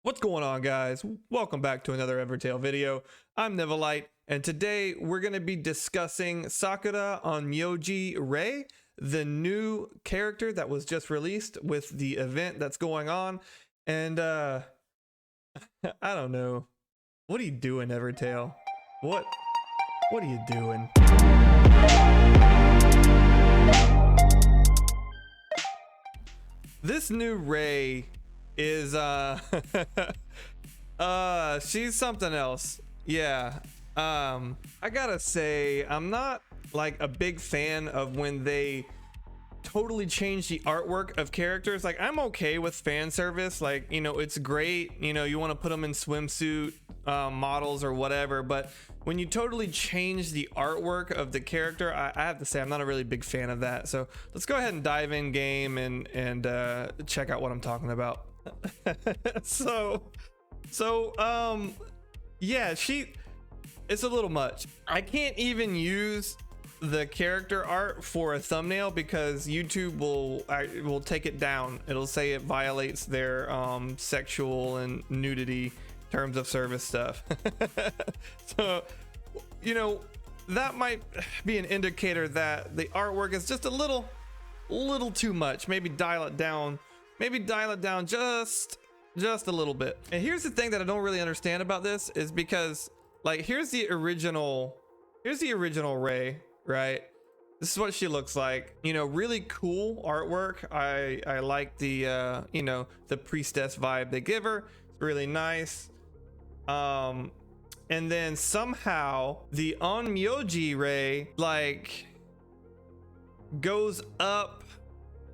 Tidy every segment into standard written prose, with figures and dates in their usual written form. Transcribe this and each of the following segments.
What's going on, guys? Welcome back to another Evertale video. I'm Nivelite, and today we're going to be discussing Sakura on Myoji Rei, the new character that was just released with the event that's going on. And I don't know. What are you doing, Evertale? What are you doing? This new Rei is she's something else. Yeah. I gotta say, I'm not like a big fan of when they totally change the artwork of characters. Like, I'm okay with fan service, like, you know, it's great, you know, you want to put them in swimsuit models or whatever, but when you totally change the artwork of the character, I have to say I'm not a really big fan of that. So let's go ahead and dive in game and check out what I'm talking about. Yeah, it's a little much. I can't even use the character art for a thumbnail because YouTube will take it down. It'll say it violates their sexual and nudity terms of service stuff. So, you know, that might be an indicator that the artwork is just a little too much. Maybe dial it down just a little bit. And here's the thing that I don't really understand about this is because, like, here's the original Rei, right? This is what she looks like. You know, really cool artwork. I like the you know, the priestess vibe they give her. It's really nice. And then somehow the Onmyoji Rei like goes up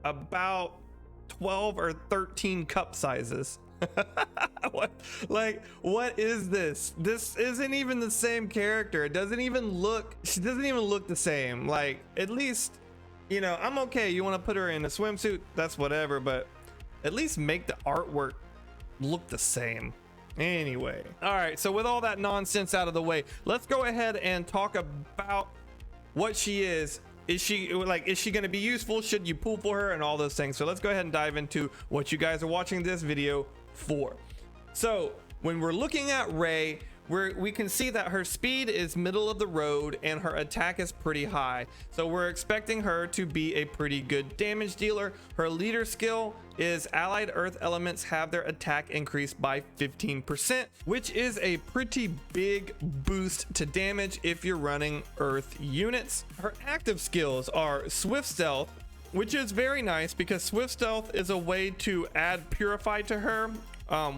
about 12 or 13 cup sizes. What is this? This isn't even the same character. She doesn't even look the same. Like, at least, you know, I'm okay, you want to put her in a swimsuit, that's whatever, but at least make the artwork look the same. Anyway, all right, so with all that nonsense out of the way, let's go ahead and talk about what she is. Is she going to be useful? Should you pull for her and all those things? So let's go ahead and dive into what you guys are watching this video for. So when we're looking at Rei, we can see that her speed is middle of the road and her attack is pretty high. So we're expecting her to be a pretty good damage dealer. Her leader skill is allied earth elements have their attack increased by 15%, which is a pretty big boost to damage if you're running earth units. Her active skills are swift stealth, which is very nice because swift stealth is a way to add purify to her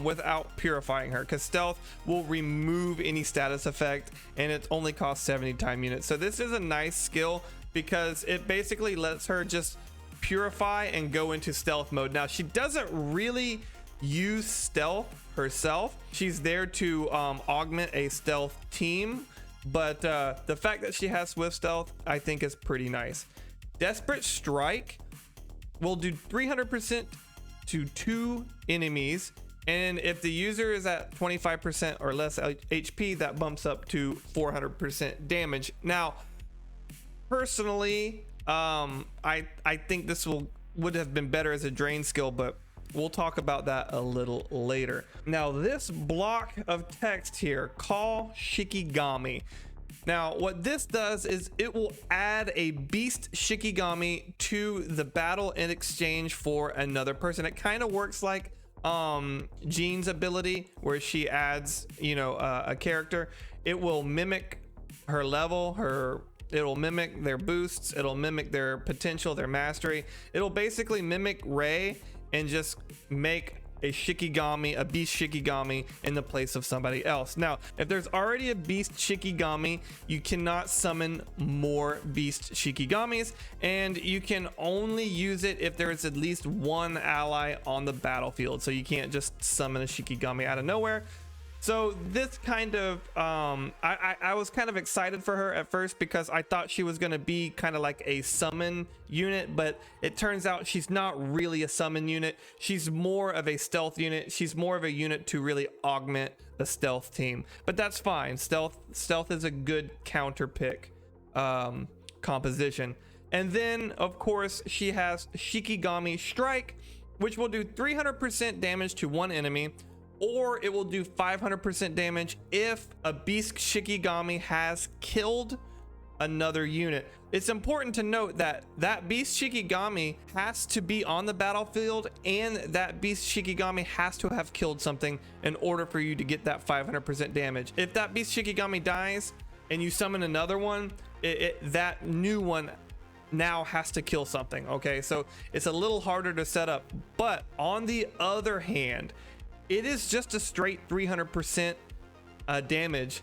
without purifying her, because stealth will remove any status effect and it only costs 70 time units. So this is a nice skill because it basically lets her just purify and go into stealth mode. Now, she doesn't really use stealth herself. She's there to augment a stealth team, but the fact that she has swift stealth, I think, is pretty nice. Desperate Strike will do 300% to 2 enemies, and if the user is at 25% or less HP, that bumps up to 400% damage. Now, personally, I think this would have been better as a drain skill, but we'll talk about that a little later. Now, this block of text here, call Shikigami. Now, what this does is it will add a beast Shikigami to the battle in exchange for another person. It kind of works like Jean's ability, where she adds, you know, a character. It will mimic her level, it'll mimic their boosts, it'll mimic their potential, their mastery. It'll basically mimic Rei and just make a Shikigami, a beast Shikigami, in the place of somebody else. Now, if there's already a beast Shikigami, you cannot summon more beast Shikigamis, and you can only use it if there's at least one ally on the battlefield. So you can't just summon a Shikigami out of nowhere. So this kind of I was kind of excited for her at first because I thought she was going to be kind of like a summon unit, but it turns out she's not really a summon unit. She's more of a stealth unit. She's more of a unit to really augment the stealth team, but that's fine. Stealth is a good counter pick composition. And then, of course, she has Shikigami Strike, which will do 300% damage to one enemy, or it will do 500% damage if a Beast Shikigami has killed another unit. It's important to note that that Beast Shikigami has to be on the battlefield, and that Beast Shikigami has to have killed something in order for you to get that 500% damage. If that Beast Shikigami dies and you summon another one, that new one now has to kill something. Okay, so it's a little harder to set up. But on the other hand, it is just a straight 300% damage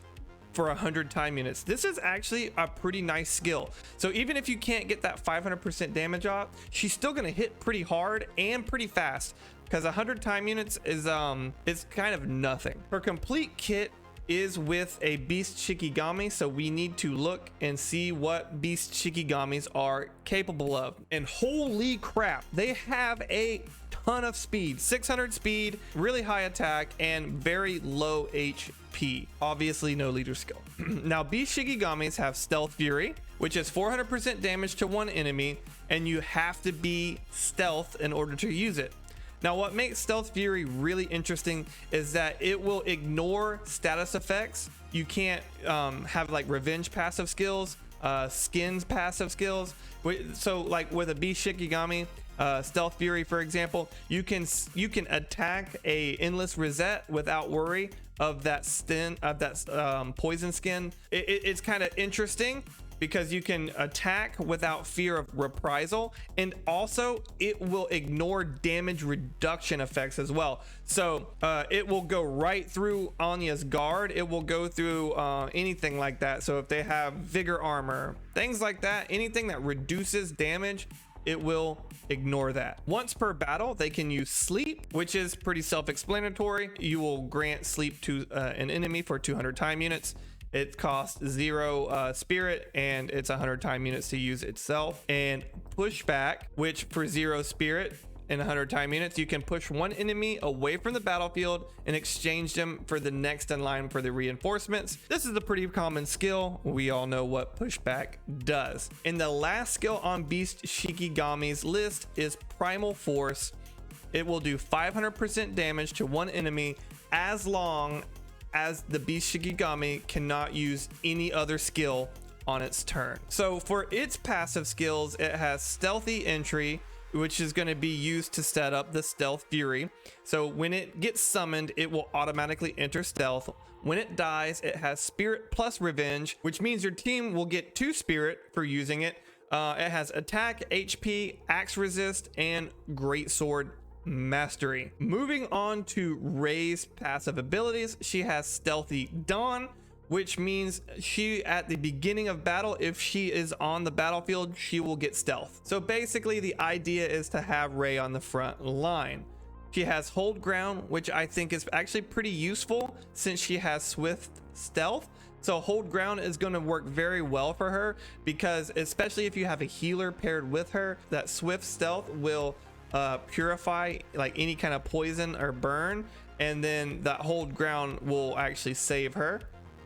for 100 time units. This is actually a pretty nice skill. So even if you can't get that 500% damage off, she's still gonna hit pretty hard and pretty fast, because 100 time units is kind of nothing. Her complete kit is with a Beast Shikigami, so we need to look and see what Beast Shikigamis are capable of. And holy crap, they have a ton of speed. 600 speed, really high attack, and very low HP. Obviously no leader skill. Now Beast Shikigamis have Stealth Fury, which is 400% damage to one enemy, and you have to be stealth in order to use it. Now what makes Stealth Fury really interesting is that it will ignore status effects. You can't have like revenge passive skills, skins passive skills. So like with a Beast Shikigami, Stealth Fury for example, you can attack a endless reset without worry of that poison skin. It's kind of interesting because you can attack without fear of reprisal, and also it will ignore damage reduction effects as well. So it will go right through Anya's guard. It will go through anything like that. So if they have vigor armor, things like that, anything that reduces damage, it will ignore that. Once per battle, they can use sleep, which is pretty self-explanatory. You will grant sleep to an enemy for 200 time units. It costs 0 spirit, and it's 100 time units to use itself. And pushback, which for 0 spirit and 100 time units, you can push one enemy away from the battlefield and exchange them for the next in line for the reinforcements. This is a pretty common skill. We all know what pushback does. And the last skill on Beast Shikigami's list is Primal Force. It will do 500% damage to one enemy as long as the Beast Shikigami cannot use any other skill on its turn. So for its passive skills, it has Stealthy Entry, which is going to be used to set up the Stealth Fury. So when it gets summoned, it will automatically enter stealth. When it dies, it has Spirit plus Revenge, which means your team will get 2 spirit for using it. It has Attack, HP, Axe Resist, and Greatsword Mastery. Moving on to Rei's passive abilities, she has Stealthy Dawn, which means she, at the beginning of battle, if she is on the battlefield, she will get stealth. So basically the idea is to have Rei on the front line. She has Hold Ground, which I think is actually pretty useful since she has Swift Stealth. So Hold Ground is going to work very well for her, because especially if you have a healer paired with her, that Swift Stealth will purify like any kind of poison or burn, and then that Hold Ground will actually save her.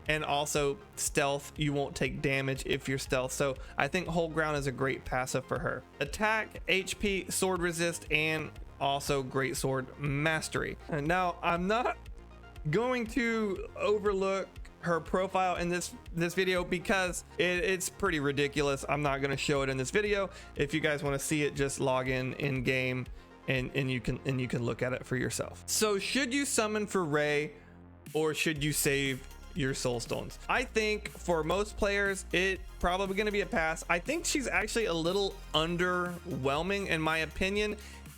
And also stealth, you won't take damage if you're stealth. So I think Hold Ground is a great passive for her. Attack, HP, Sword Resist, and also Greatsword Mastery. And now I'm not going to overlook her profile in this video because it's pretty ridiculous. I'm not going to show it in this video. If you guys want to see it, just log in game and you can look at it for yourself. So should you summon for Rei, or should you save your soul stones? I think for most players it probably going to be a pass. I think she's actually a little underwhelming in my opinion,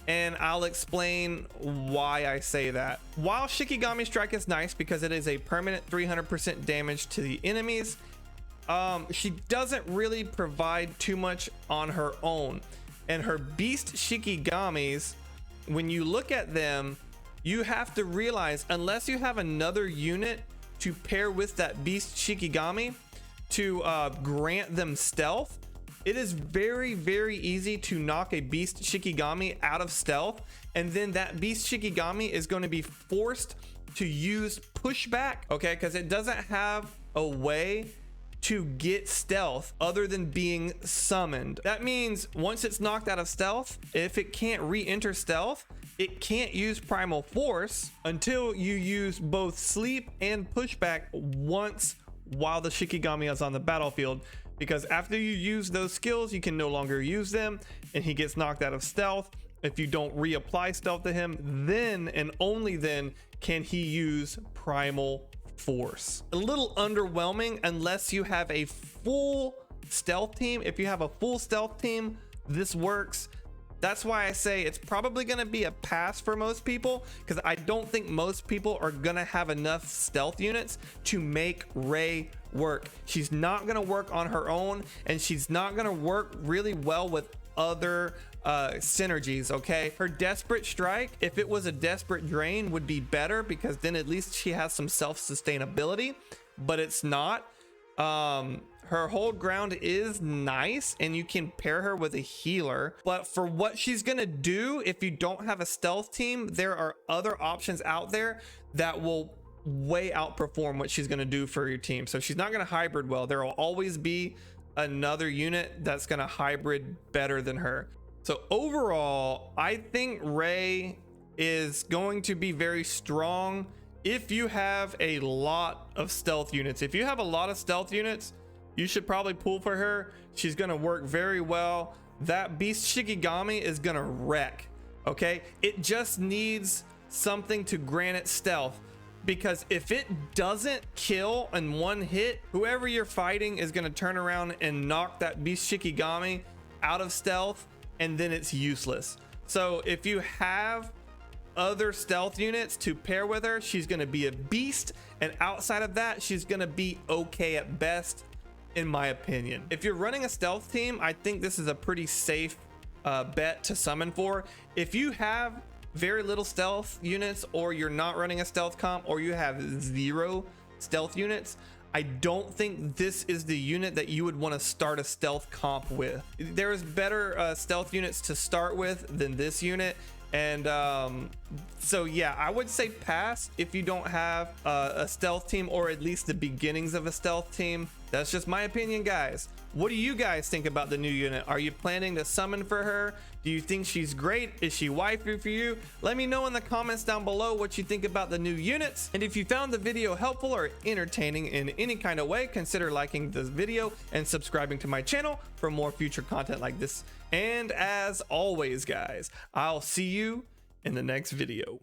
and I'll explain why I say that. While Shikigami Strike is nice because it is a permanent 300% damage to the enemies, she doesn't really provide too much on her own. And her Beast Shikigamis, when you look at them, you have to realize, unless you have another unit to pair with that Beast Shikigami to grant them stealth, it is very, very easy to knock a Beast Shikigami out of stealth, and then that Beast Shikigami is going to be forced to use pushback, okay, because it doesn't have a way to get stealth other than being summoned. That means once it's knocked out of stealth, if it can't re-enter stealth, it can't use primal force until you use both sleep and pushback once while the Shikigami is on the battlefield, because after you use those skills you can no longer use them and he gets knocked out of stealth. If you don't reapply stealth to him, then and only then can he use primal force. A little underwhelming unless you have a full stealth team. If you have a full stealth team, this works. That's why I say it's probably going to be a pass for most people, because I don't think most people are going to have enough stealth units to make Rei work. She's not going to work on her own, and she's not going to work really well with other synergies. Okay, her desperate strike, if it was a desperate drain, would be better, because then at least she has some self-sustainability, but it's not. Her hold ground is nice and you can pair her with a healer, but for what she's gonna do, if you don't have a stealth team, there are other options out there that will way outperform what she's gonna do for your team. So she's not gonna hybrid well. There will always be another unit that's gonna hybrid better than her. So overall, I think Rei is going to be very strong if you have a lot of stealth units. If you have a lot of stealth units, you should probably pull for her. She's gonna work very well. That beast Shikigami is gonna wreck. Okay, it just needs something to grant it stealth, because if it doesn't kill in one hit, whoever you're fighting is gonna turn around and knock that beast Shikigami out of stealth, and then it's useless. So if you have other stealth units to pair with her, she's gonna be a beast, and outside of that, she's gonna be okay at best, in my opinion. If you're running a stealth team, I think this is a pretty safe bet to summon for. If you have very little stealth units, or you're not running a stealth comp, or you have 0 stealth units, I don't think this is the unit that you would want to start a stealth comp with. There's better stealth units to start with than this unit. And so yeah, I would say pass if you don't have a stealth team, or at least the beginnings of a stealth team. That's just my opinion, guys. What do you guys think about the new unit? Are you planning to summon for her? Do you think she's great? Is she waifu for you? Let me know in the comments down below what you think about the new units. And if you found the video helpful or entertaining in any kind of way, consider liking this video and subscribing to my channel for more future content like this. And as always, guys, I'll see you in the next video.